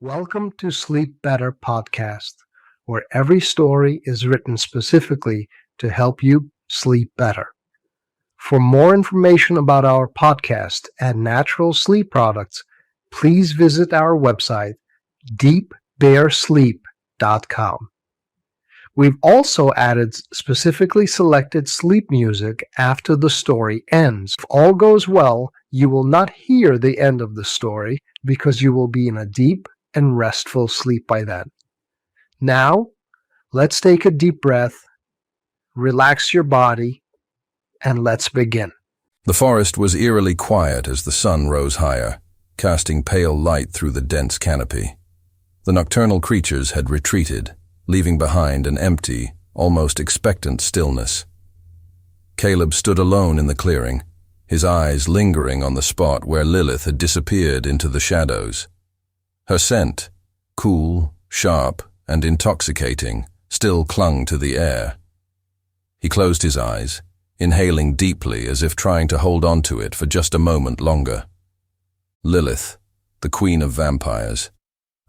Welcome to Sleep Better Podcast, where every story is written specifically to help you sleep better. For more information about our podcast and natural sleep products, please visit our website, deepbearsleep.com. We've also added specifically selected sleep music after the story ends. If all goes well, you will not hear the end of the story because you will be in a deep and restful sleep by then. Now, let's take a deep breath, relax your body, and let's begin. The forest was eerily quiet as the sun rose higher, casting pale light through the dense canopy. The nocturnal creatures had retreated, leaving behind an empty, almost expectant stillness. Caleb stood alone in the clearing, his eyes lingering on the spot where Lilith had disappeared into the shadows. Her scent, cool, sharp, and intoxicating, still clung to the air. He closed his eyes, inhaling deeply as if trying to hold on to it for just a moment longer. Lilith, the queen of vampires,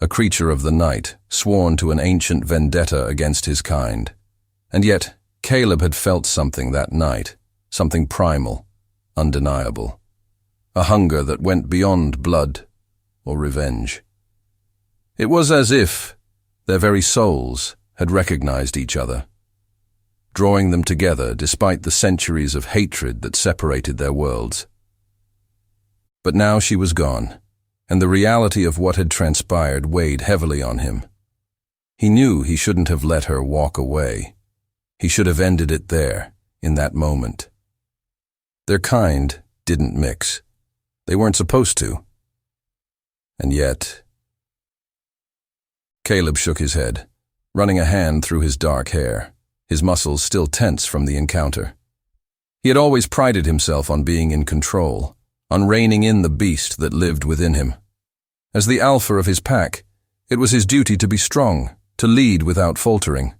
a creature of the night, sworn to an ancient vendetta against his kind. And yet, Caleb had felt something that night, something primal, undeniable. A hunger that went beyond blood or revenge. It was as if their very souls had recognized each other, drawing them together despite the centuries of hatred that separated their worlds. But now she was gone, and the reality of what had transpired weighed heavily on him. He knew he shouldn't have let her walk away. He should have ended it there, in that moment. Their kind didn't mix. They weren't supposed to. And yet... Caleb shook his head, running a hand through his dark hair, his muscles still tense from the encounter. He had always prided himself on being in control, on reining in the beast that lived within him. As the alpha of his pack, it was his duty to be strong, to lead without faltering.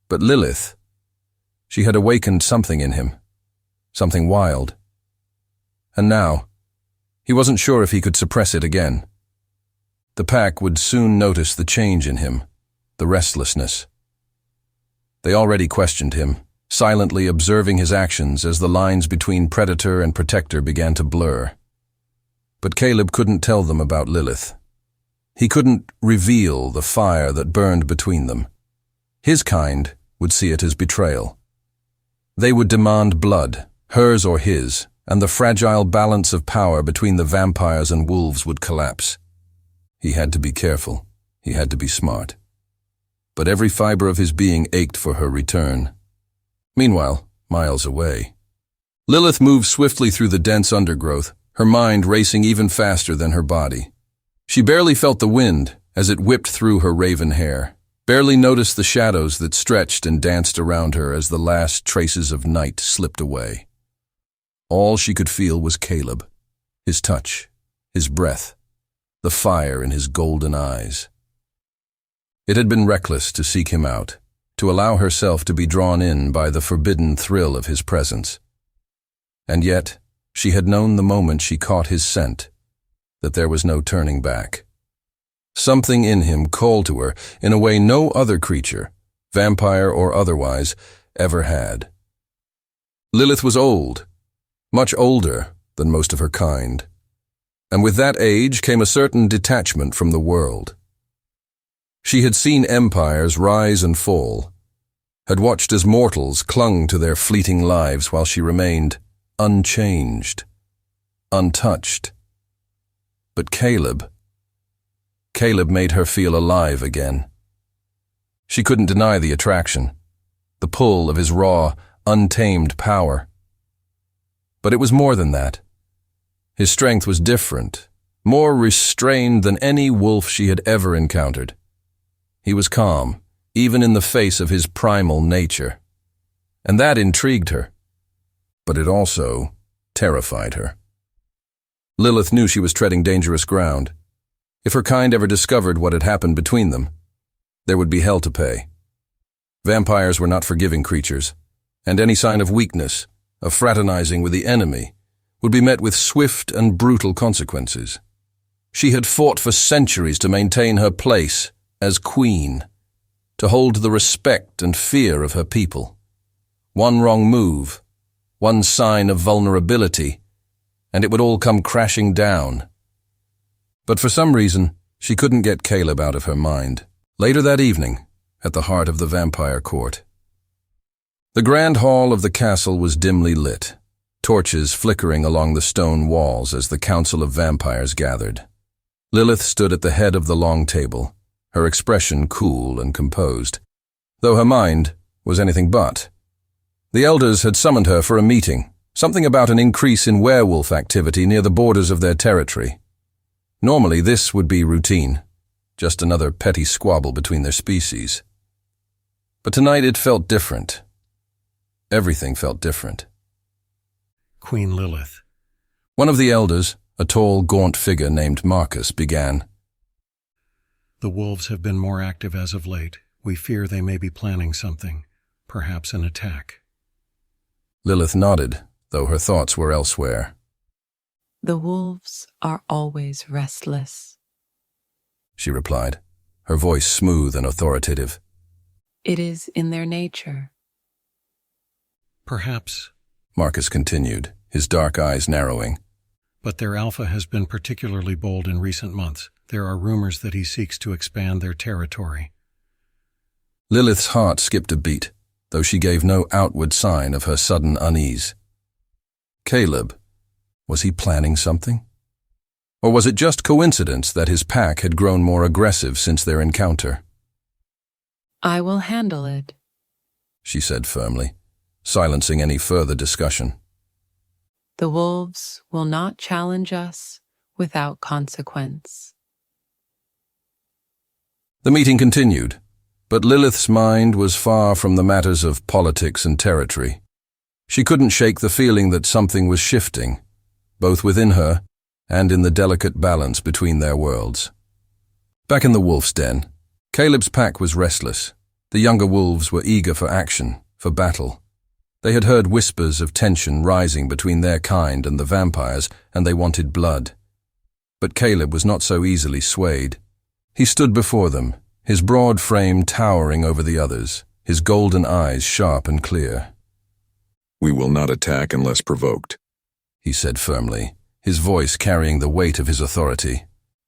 But Lilith, she had awakened something in him, something wild. And now, he wasn't sure if he could suppress it again. The pack would soon notice the change in him, the restlessness. They already questioned him, silently observing his actions as the lines between predator and protector began to blur. But Caleb couldn't tell them about Lilith. He couldn't reveal the fire that burned between them. His kind would see it as betrayal. They would demand blood, hers or his, and the fragile balance of power between the vampires and wolves would collapse. He had to be careful. He had to be smart. But every fiber of his being ached for her return. Meanwhile, miles away, Lilith moved swiftly through the dense undergrowth, her mind racing even faster than her body. She barely felt the wind as it whipped through her raven hair, barely noticed the shadows that stretched and danced around her as the last traces of night slipped away. All she could feel was Caleb, his touch, his breath, the fire in his golden eyes. It had been reckless to seek him out, to allow herself to be drawn in by the forbidden thrill of his presence. And yet, she had known the moment she caught his scent, that there was no turning back. Something in him called to her in a way no other creature, vampire or otherwise, ever had. Lilith was old, much older than most of her kind, and with that age came a certain detachment from the world. She had seen empires rise and fall, had watched as mortals clung to their fleeting lives while she remained unchanged, untouched. But Caleb made her feel alive again. She couldn't deny the attraction, the pull of his raw, untamed power. But it was more than that. His strength was different, more restrained than any wolf she had ever encountered. He was calm, even in the face of his primal nature. And that intrigued her. But it also terrified her. Lilith knew she was treading dangerous ground. If her kind ever discovered what had happened between them, there would be hell to pay. Vampires were not forgiving creatures, and any sign of weakness, of fraternizing with the enemy, would be met with swift and brutal consequences. She had fought for centuries to maintain her place as queen, to hold the respect and fear of her people. One wrong move, one sign of vulnerability, and it would all come crashing down. But for some reason, she couldn't get Caleb out of her mind. Later that evening, at the heart of the vampire court. The grand hall of the castle was dimly lit, torches flickering along the stone walls as the council of vampires gathered. Lilith stood at the head of the long table, her expression cool and composed, though her mind was anything but. The elders had summoned her for a meeting, something about an increase in werewolf activity near the borders of their territory. Normally this would be routine, just another petty squabble between their species. But tonight it felt different. Everything felt different. Queen Lilith. One of the elders, a tall, gaunt figure named Marcus, began. The wolves have been more active as of late. We fear they may be planning something, perhaps an attack. Lilith nodded, though her thoughts were elsewhere. The wolves are always restless, she replied, her voice smooth and authoritative. It is in their nature. Perhaps, Marcus continued, his dark eyes narrowing. But their alpha has been particularly bold in recent months. There are rumors that he seeks to expand their territory. Lilith's heart skipped a beat, though she gave no outward sign of her sudden unease. Caleb, was he planning something? Or was it just coincidence that his pack had grown more aggressive since their encounter? I will handle it, she said firmly, silencing any further discussion. The wolves will not challenge us without consequence. The meeting continued, but Lilith's mind was far from the matters of politics and territory. She couldn't shake the feeling that something was shifting, both within her and in the delicate balance between their worlds. Back in the wolf's den, Caleb's pack was restless. The younger wolves were eager for action, for battle. They had heard whispers of tension rising between their kind and the vampires, and they wanted blood. But Caleb was not so easily swayed. He stood before them, his broad frame towering over the others, his golden eyes sharp and clear. "We will not attack unless provoked," he said firmly, his voice carrying the weight of his authority.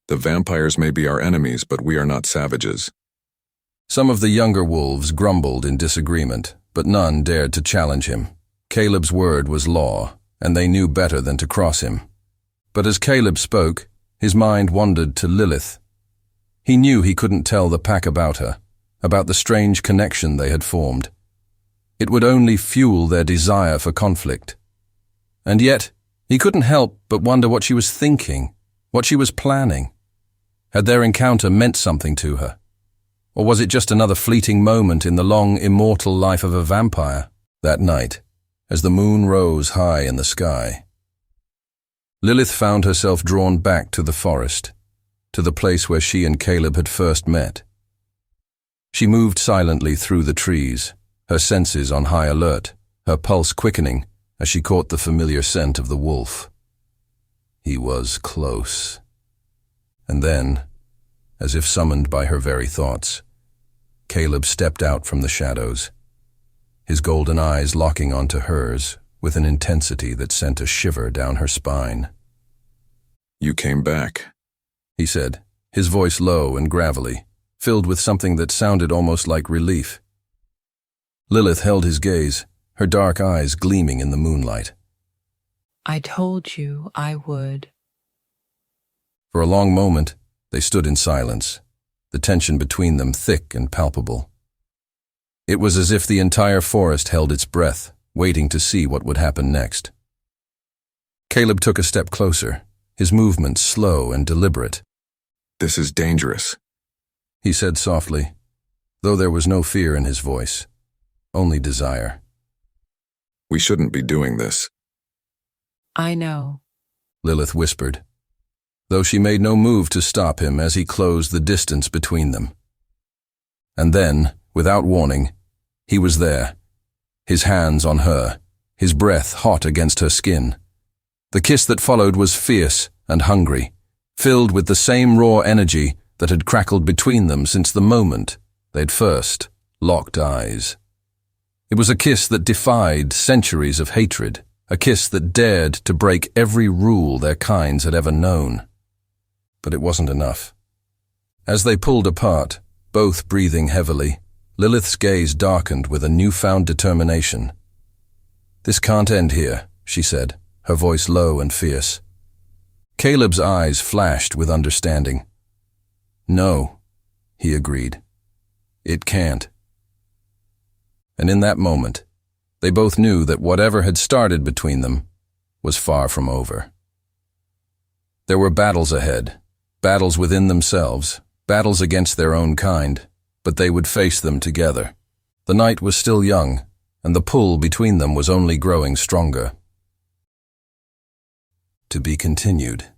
"The vampires may be our enemies, but we are not savages." Some of the younger wolves grumbled in disagreement, but none dared to challenge him. Caleb's word was law, and they knew better than to cross him. But as Caleb spoke, his mind wandered to Lilith. He knew he couldn't tell the pack about her, about the strange connection they had formed. It would only fuel their desire for conflict. And yet, he couldn't help but wonder what she was thinking, what she was planning. Had their encounter meant something to her? Or was it just another fleeting moment in the long, immortal life of a vampire? That night, as the moon rose high in the sky, Lilith found herself drawn back to the forest, to the place where she and Caleb had first met. She moved silently through the trees, her senses on high alert, her pulse quickening as she caught the familiar scent of the wolf. He was close. And then, as if summoned by her very thoughts, Caleb stepped out from the shadows, his golden eyes locking onto hers with an intensity that sent a shiver down her spine. "You came back," he said, his voice low and gravelly, filled with something that sounded almost like relief. Lilith held his gaze, her dark eyes gleaming in the moonlight. I told you I would. For a long moment, they stood in silence, the tension between them thick and palpable. It was as if the entire forest held its breath, waiting to see what would happen next. Caleb took a step closer, his movements slow and deliberate. "This is dangerous," he said softly, though there was no fear in his voice, only desire. "We shouldn't be doing this." I know, Lilith whispered, though she made no move to stop him as he closed the distance between them. And then, without warning, he was there, his hands on her, his breath hot against her skin. The kiss that followed was fierce and hungry, filled with the same raw energy that had crackled between them since the moment they'd first locked eyes. It was a kiss that defied centuries of hatred, a kiss that dared to break every rule their kinds had ever known. But it wasn't enough. As they pulled apart, both breathing heavily, Lilith's gaze darkened with a newfound determination. "This can't end here," she said, her voice low and fierce. Caleb's eyes flashed with understanding. "No," he agreed. "It can't." And in that moment, they both knew that whatever had started between them was far from over. There were battles ahead, battles within themselves, battles against their own kind, but they would face them together. The night was still young, and the pull between them was only growing stronger. To be continued.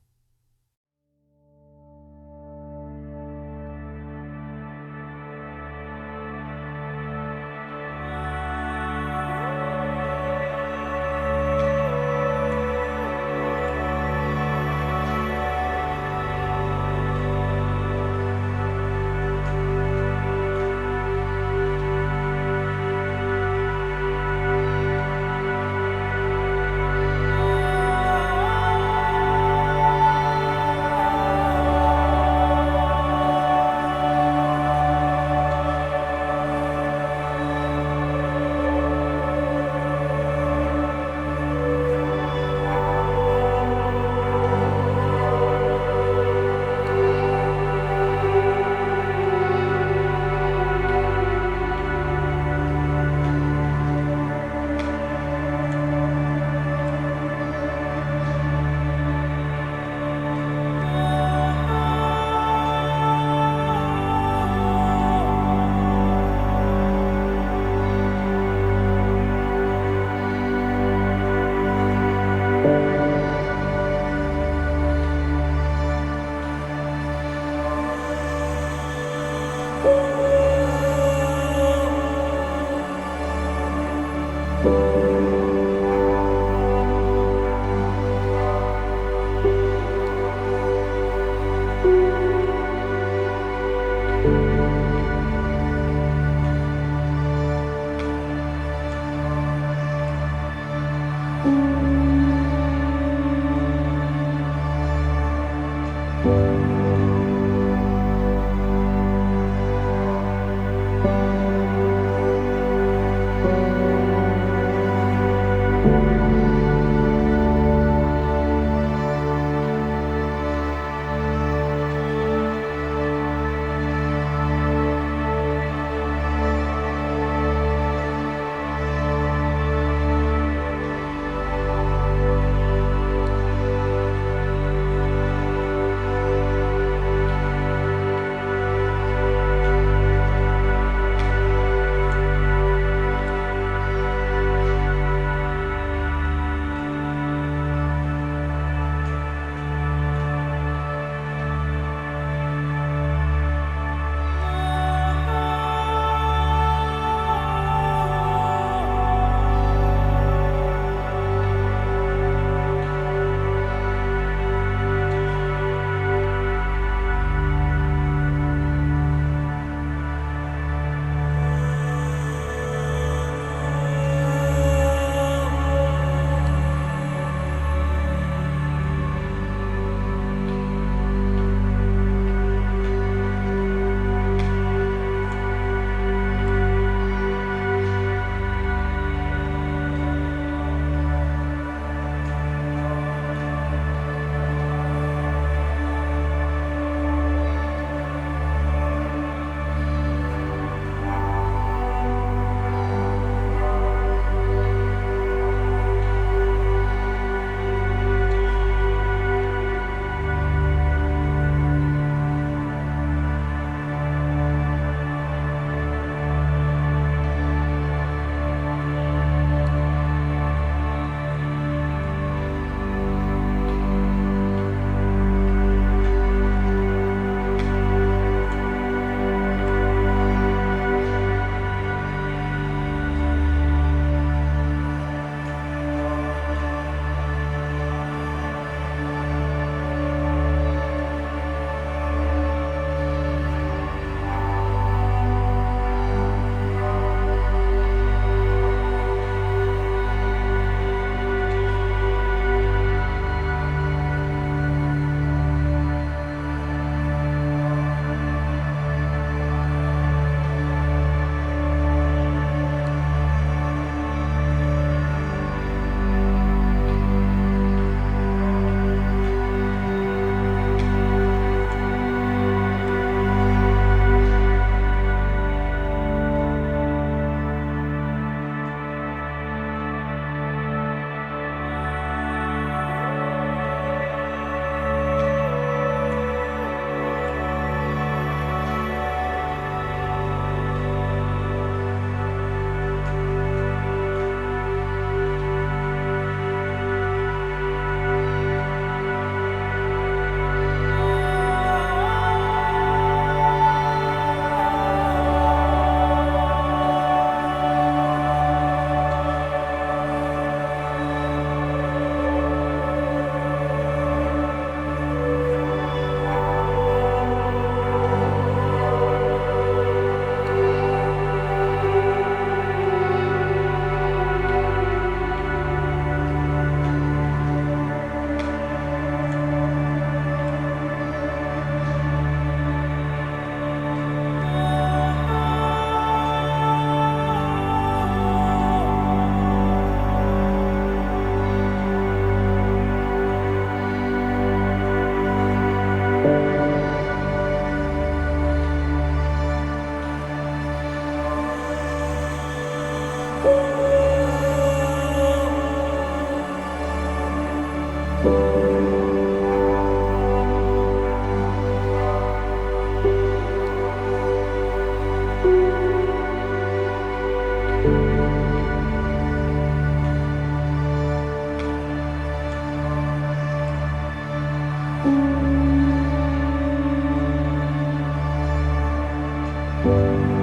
you.